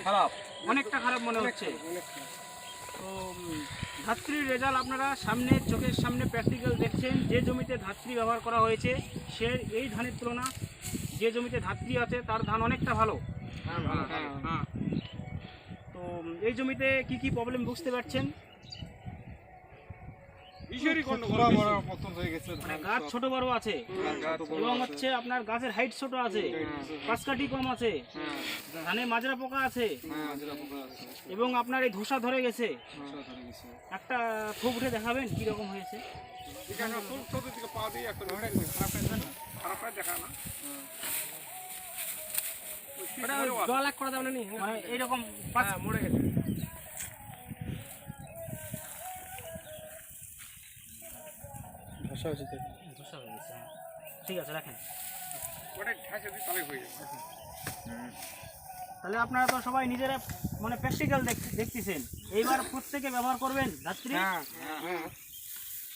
খারাপ, অনেকটা খারাপ মনে হচ্ছে। তো ধাত্রীর রেজাল্ট আপনারা সামনে চোখের সামনে প্র্যাকটিক্যাল দেখছেন। যে জমিতে ধাত্রী ব্যবহার করা হয়েছে সে এই ধানের তুলনা যে জমিতে ধাত্রী আছে তার ধান অনেকটা ভালো। তো এই জমিতে কি কি প্রবলেম বুঝতে পারছেন? মানে গাছ ছোট বড় আছে এবং হচ্ছে আপনার গাছের হাইট ছোট আছে, পাঁচকাঠি কম আছে, ধানে মাজরা পোকা আছে এবং আপনার এই ধোসা ধরে গেছে। একটা থোপ উঠে দেখাবেন কি রকম হয়েছে? এইরকম মরে গেছে। ঠিক আছে রাখেন। তাহলে আপনারা তো সবাই নিজেরা মানে প্র্যাকটিক্যাল দেখতেছেন, এইবার প্রত্যেকে ব্যবহার করবেন ধাত্রী।